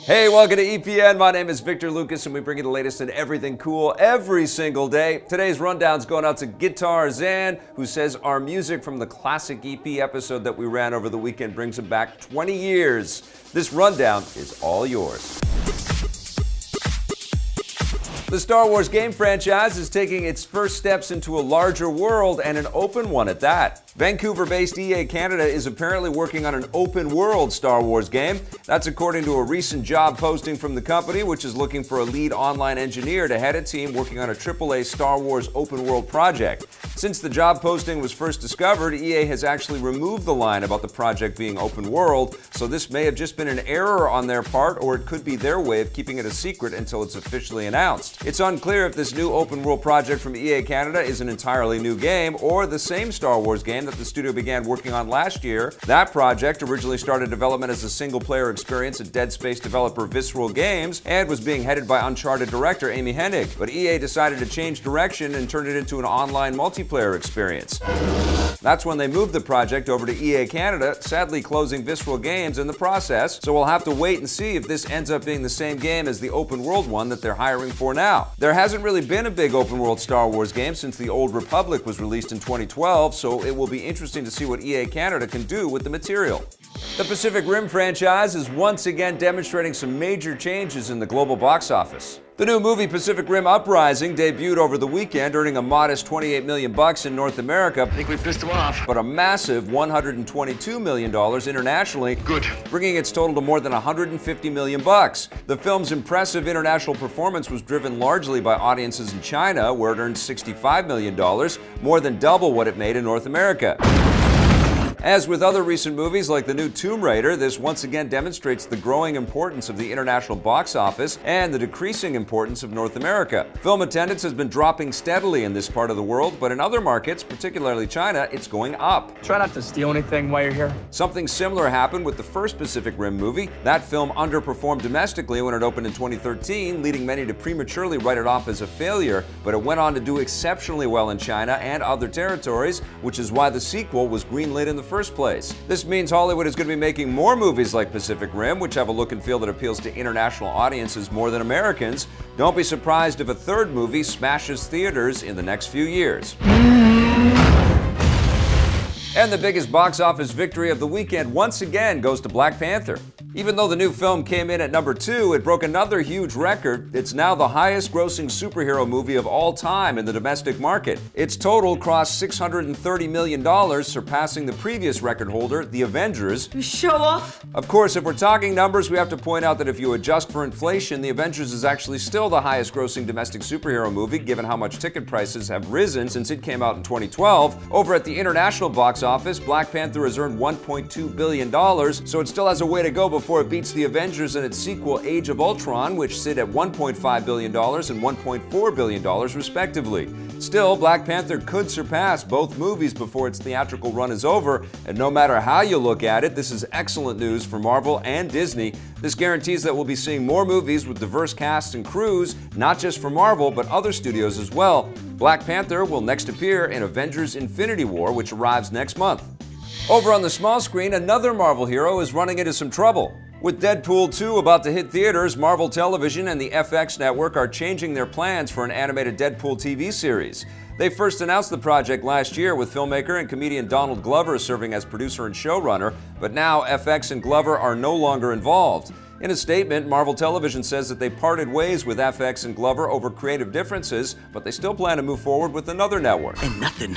Hey, welcome to EPN. My name is Victor Lucas, and we bring you the latest in everything cool every single day. Today's rundown's going out to Guitar Zan, who says our music from the classic EP episode that we ran over the weekend brings him back 20 years. This rundown is all yours. The Star Wars game franchise is taking its first steps into a larger world, and an open one at that. Vancouver-based EA Canada is apparently working on an open-world Star Wars game. That's according to a recent job posting from the company, which is looking for a lead online engineer to head a team working on a AAA Star Wars open-world project. Since the job posting was first discovered, EA has actually removed the line about the project being open-world, so this may have just been an error on their part, or it could be their way of keeping it a secret until it's officially announced. It's unclear if this new open-world project from EA Canada is an entirely new game, or the same Star Wars game that the studio began working on last year. That project originally started development as a single-player experience at Dead Space developer Visceral Games and was being headed by Uncharted director Amy Hennig. But EA decided to change direction and turn it into an online multiplayer experience. That's when they moved the project over to EA Canada, sadly closing Visceral Games in the process, so we'll have to wait and see if this ends up being the same game as the open-world one that they're hiring for now. There hasn't really been a big open-world Star Wars game since The Old Republic was released in 2012, so it will be interesting to see what EA Canada can do with the material. The Pacific Rim franchise is once again demonstrating some major changes in the global box office. The new movie Pacific Rim Uprising debuted over the weekend, earning a modest $28 million in North America. I think we pissed them off. But a massive $122 million internationally. Good. Bringing its total to more than $150 million. The film's impressive international performance was driven largely by audiences in China, where it earned $65 million, more than double what it made in North America. As with other recent movies like the new Tomb Raider, this once again demonstrates the growing importance of the international box office and the decreasing importance of North America. Film attendance has been dropping steadily in this part of the world, but in other markets, particularly China, it's going up. Try not to steal anything while you're here. Something similar happened with the first Pacific Rim movie. That film underperformed domestically when it opened in 2013, leading many to prematurely write it off as a failure, but it went on to do exceptionally well in China and other territories, which is why the sequel was greenlit in the first place. This means Hollywood is going to be making more movies like Pacific Rim, which have a look and feel that appeals to international audiences more than Americans. Don't be surprised if a third movie smashes theaters in the next few years. And the biggest box office victory of the weekend once again goes to Black Panther. Even though the new film came in at number 2, it broke another huge record. It's now the highest grossing superhero movie of all time in the domestic market. Its total crossed $630 million, surpassing the previous record holder, The Avengers. You show off? Of course, if we're talking numbers, we have to point out that if you adjust for inflation, The Avengers is actually still the highest grossing domestic superhero movie, given how much ticket prices have risen since it came out in 2012. Over at the international box office, Black Panther has earned $1.2 billion, so it still has a way to go before it beats The Avengers and its sequel Age of Ultron, which sit at $1.5 billion and $1.4 billion respectively. Still, Black Panther could surpass both movies before its theatrical run is over, and no matter how you look at it, this is excellent news for Marvel and Disney. This guarantees that we'll be seeing more movies with diverse casts and crews, not just for Marvel, but other studios as well. Black Panther will next appear in Avengers Infinity War, which arrives next month. Over on the small screen, another Marvel hero is running into some trouble. With Deadpool 2 about to hit theaters, Marvel Television and the FX network are changing their plans for an animated Deadpool TV series. They first announced the project last year with filmmaker and comedian Donald Glover serving as producer and showrunner, but now FX and Glover are no longer involved. In a statement, Marvel Television says that they parted ways with FX and Glover over creative differences, but they still plan to move forward with another network. And nothing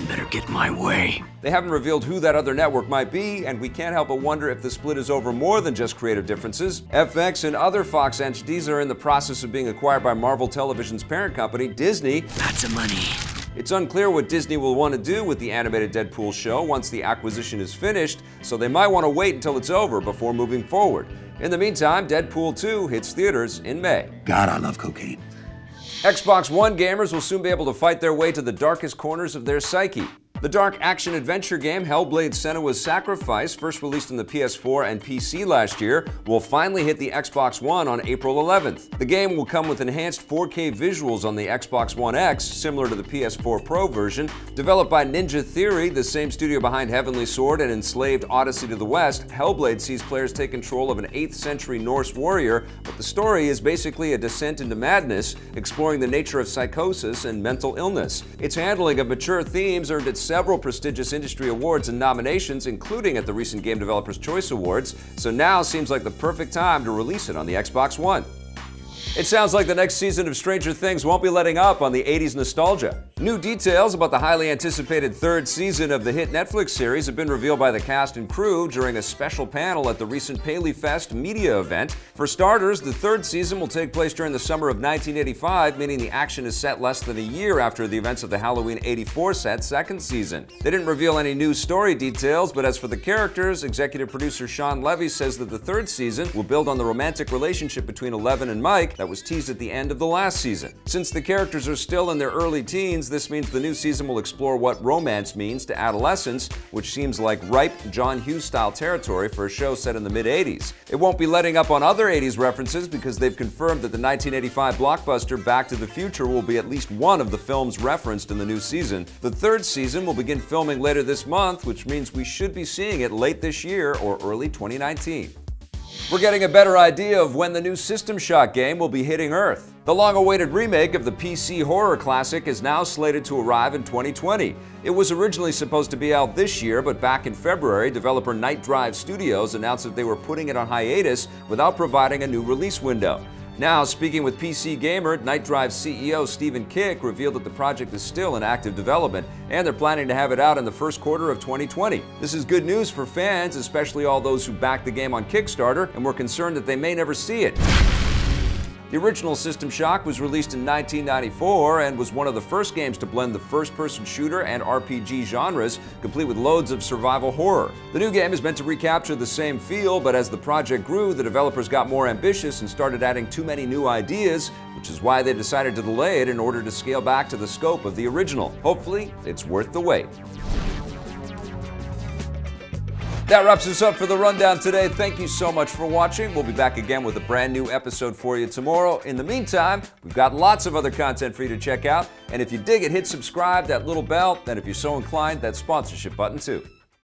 better get my way. They haven't revealed who that other network might be, and we can't help but wonder if the split is over more than just creative differences. FX and other Fox entities are in the process of being acquired by Marvel Television's parent company, Disney. Lots of money. It's unclear what Disney will want to do with the animated Deadpool show once the acquisition is finished, so they might want to wait until it's over before moving forward. In the meantime, Deadpool 2 hits theaters in May. God, I love cocaine. Xbox One gamers will soon be able to fight their way to the darkest corners of their psyche. The dark action-adventure game Hellblade: Senua's Sacrifice, first released on the PS4 and PC last year, will finally hit the Xbox One on April 11th. The game will come with enhanced 4K visuals on the Xbox One X, similar to the PS4 Pro version. Developed by Ninja Theory, the same studio behind Heavenly Sword and Enslaved: Odyssey to the West, Hellblade sees players take control of an 8th century Norse warrior, but the story is basically a descent into madness, exploring the nature of psychosis and mental illness. Its handling of mature themes earned it several prestigious industry awards and nominations, including at the recent Game Developers' Choice Awards, so now seems like the perfect time to release it on the Xbox One. It sounds like the next season of Stranger Things won't be letting up on the 80s nostalgia. New details about the highly anticipated third season of the hit Netflix series have been revealed by the cast and crew during a special panel at the recent Paley Fest media event. For starters, the third season will take place during the summer of 1985, meaning the action is set less than a year after the events of the Halloween '84 set second season. They didn't reveal any new story details, but as for the characters, executive producer Sean Levy says that the third season will build on the romantic relationship between Eleven and Mike that was teased at the end of the last season. Since the characters are still in their early teens, this means the new season will explore what romance means to adolescence, which seems like ripe John Hughes-style territory for a show set in the mid-80s. It won't be letting up on other 80s references because they've confirmed that the 1985 blockbuster Back to the Future will be at least one of the films referenced in the new season. The third season will begin filming later this month, which means we should be seeing it late this year or early 2019. We're getting a better idea of when the new System Shock game will be hitting Earth. The long-awaited remake of the PC horror classic is now slated to arrive in 2020. It was originally supposed to be out this year, but back in February, developer Night Drive Studios announced that they were putting it on hiatus without providing a new release window. Now, speaking with PC Gamer, Night Drive CEO Stephen Kick revealed that the project is still in active development, and they're planning to have it out in the first quarter of 2020. This is good news for fans, especially all those who backed the game on Kickstarter and were concerned that they may never see it. The original System Shock was released in 1994 and was one of the first games to blend the first-person shooter and RPG genres, complete with loads of survival horror. The new game is meant to recapture the same feel, but as the project grew, the developers got more ambitious and started adding too many new ideas, which is why they decided to delay it in order to scale back to the scope of the original. Hopefully, it's worth the wait. That wraps us up for the Rundown today. Thank you so much for watching. We'll be back again with a brand new episode for you tomorrow. In the meantime, we've got lots of other content for you to check out. And if you dig it, hit subscribe, that little bell, and if you're so inclined, that sponsorship button too.